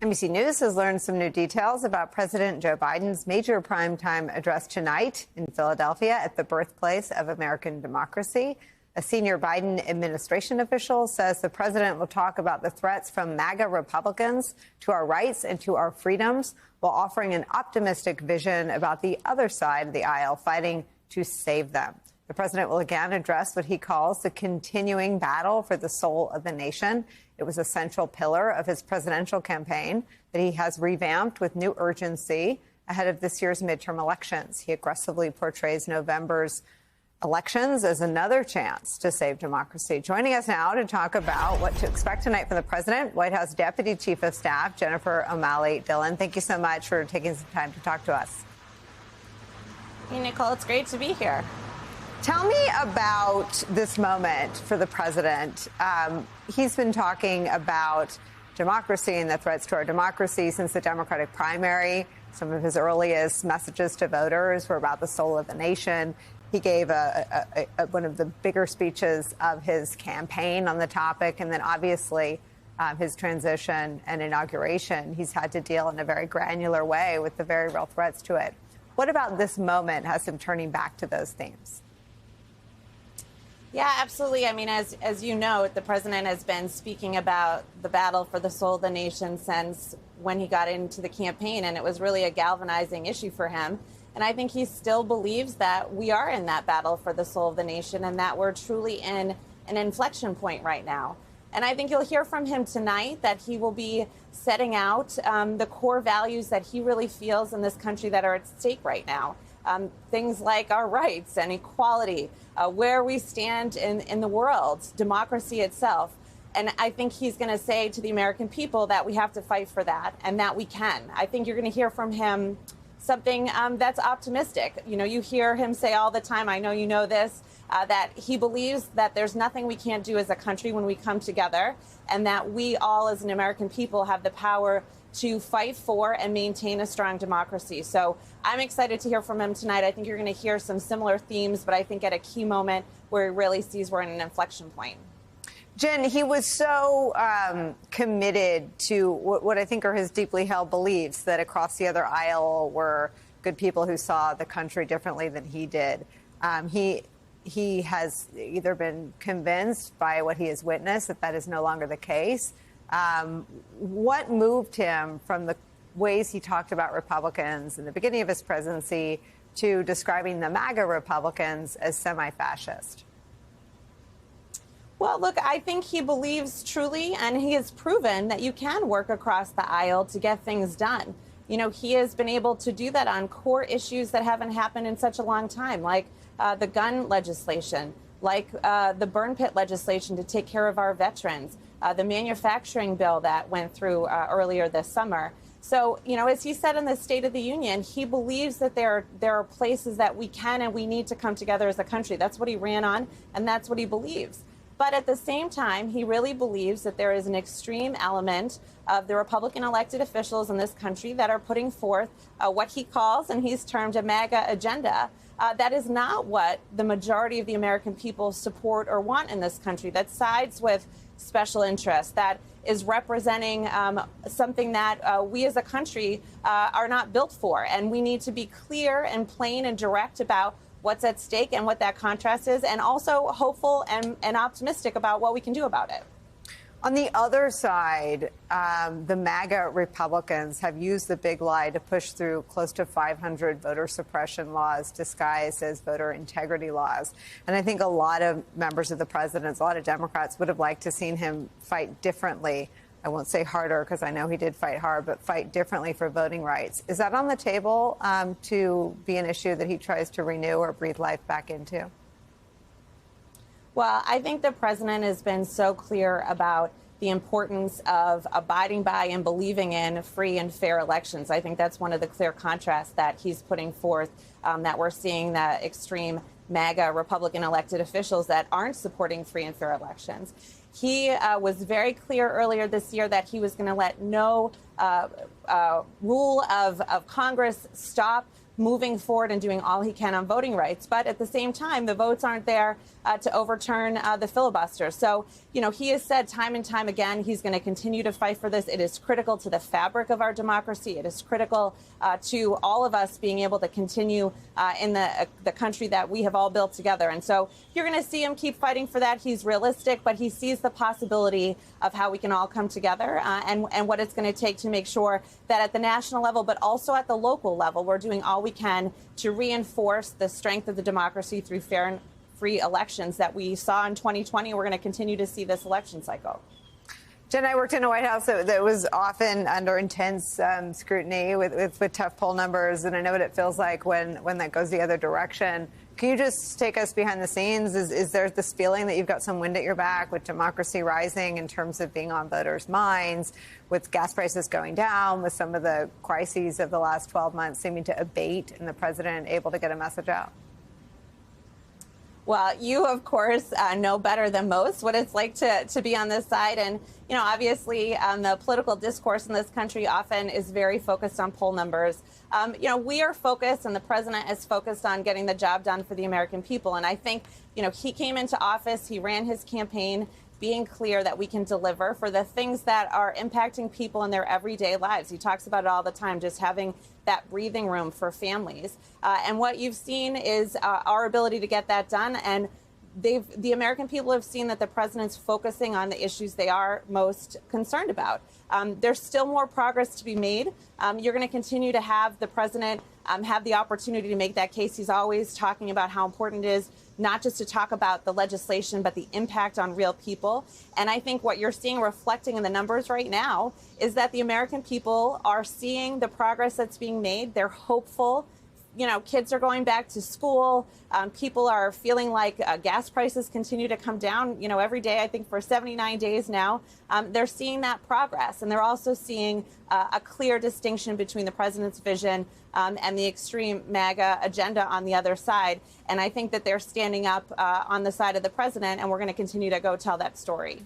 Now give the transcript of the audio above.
NBC News has learned some new details about President Joe Biden's major primetime address tonight in Philadelphia at the birthplace of American democracy. A senior Biden administration official says the president will talk about the threats from MAGA Republicans to our rights and to our freedoms, while offering an optimistic vision about the other side of the aisle fighting to save them. The president will again address what he calls the continuing battle for the soul of the nation. It was a central pillar of his presidential campaign that he has revamped with new urgency ahead of this year's midterm elections. He aggressively portrays November's elections as another chance to save democracy. Joining us now to talk about what to expect tonight from the president, White House Deputy Chief of Staff Jennifer O'Malley Dillon. Thank you so much for taking some time to talk to us. Hey, Nicole, it's great to be here. Tell me about this moment for the president. He's been talking about democracy and the threats to our democracy since the Democratic primary. Some of his earliest messages to voters were about the soul of the nation. He gave one of the bigger speeches of his campaign on the topic, and then obviously his transition and inauguration. He's had to deal in a very granular way with the very real threats to it. What about this moment has him turning back to those themes? Yeah, absolutely. I mean, as you know, the president has been speaking about the battle for the soul of the nation since when he got into the campaign, and it was really a galvanizing issue for him. And I think he still believes that we are in that battle for the soul of the nation and that we're truly in an inflection point right now. And I think you'll hear from him tonight that he will be setting out the core values that he really feels in this country that are at stake right now. Things like our rights and equality, where we stand in the world, democracy itself. And I think he's going to say to the American people that we have to fight for that and that we can. I think you're going to hear from him something that's optimistic. You know, you hear him say all the time, I know you know this, that he believes that there's nothing we can't do as a country when we come together, and that we all as an American people have the power to fight for and maintain a strong democracy. So I'm excited to hear from him tonight. I think you're going to hear some similar themes, but I think at a key moment where he really sees we're in an inflection point. Jen, he was so committed to what I think are his deeply held beliefs that across the other aisle were good people who saw the country differently than he did. He has either been convinced by what he has witnessed that that is no longer the case. What moved him from the ways he talked about Republicans in the beginning of his presidency to describing the MAGA Republicans as semi-fascist? Well, look, I think he believes truly, and he has proven that you can work across the aisle to get things done. You know, he has been able to do that on core issues that haven't happened in such a long time, like the gun legislation, like the burn pit legislation to take care of our veterans, the manufacturing bill that went through earlier this summer. So, you know, as he said in the State of the Union, he believes that there are places that we can and we need to come together as a country. That's what he ran on, and that's what he believes. But at the same time, he really believes that there is an extreme element of the Republican elected officials in this country that are putting forth what he calls, and he's termed, a MAGA agenda. That is not what the majority of the American people support or want in this country, that sides with special interests, that is representing something that we as a country are not built for. And we need to be clear and plain and direct about what's at stake and what that contrast is, and also hopeful and optimistic about what we can do about it. On the other side, the MAGA Republicans have used the big lie to push through close to 500 voter suppression laws disguised as voter integrity laws. And I think a lot of members of the president's, a lot of Democrats would have liked to seen him fight differently. I won't say harder because I know he did fight hard, but fight differently for voting rights. Is that on the table to be an issue that he tries to renew or breathe life back into? Well, I think the president has been so clear about the importance of abiding by and believing in free and fair elections. I think that's one of the clear contrasts that he's putting forth, that we're seeing the extreme MAGA Republican elected officials that aren't supporting free and fair elections. He was very clear earlier this year that he was going to let no rule of Congress stop moving forward and doing all he can on voting rights. But at the same time, the votes aren't there to overturn the filibuster. So, he has said time and time again he's going to continue to fight for this. It is critical to the fabric of our democracy. It is critical to all of us being able to continue in the country that we have all built together. And so you're going to see him keep fighting for that. He's realistic, but he sees the possibility of how we can all come together and what it's going to take to make sure that at the national level, but also at the local level, we're doing all we can to reinforce the strength of the democracy through fair and free elections that we saw in 2020. We're going to continue to see this election cycle. Jen, I worked in a White House that was often under intense scrutiny with tough poll numbers, and I know what it feels like when that goes the other direction. Can you just take us behind the scenes? Is there this feeling that you've got some wind at your back with democracy rising in terms of being on voters' minds, with gas prices going down, with some of the crises of the last 12 months seeming to abate, and the president able to get a message out? Well, you, of course, know better than most what it's like to be on this side. And, obviously, the political discourse in this country often is very focused on poll numbers. We are focused, and the president is focused on getting the job done for the American people. And I think, he came into office, he ran his campaign being clear that we can deliver for the things that are impacting people in their everyday lives. He talks about it all the time, just having that breathing room for families. And what you've seen is our ability to get that done. And the American people have seen that the president's focusing on the issues they are most concerned about. There's still more progress to be made. You're going to continue to have the president have the opportunity to make that case. He's always talking about how important it is not just to talk about the legislation, but the impact on real people. And I think what you're seeing reflecting in the numbers right now is that the American people are seeing the progress that's being made. They're hopeful. Kids are going back to school. People are feeling like gas prices continue to come down, every day, I think for 79 days now. They're seeing that progress. And they're also seeing a clear distinction between the president's vision and the extreme MAGA agenda on the other side. And I think that they're standing up on the side of the president, and we're going to continue to go tell that story.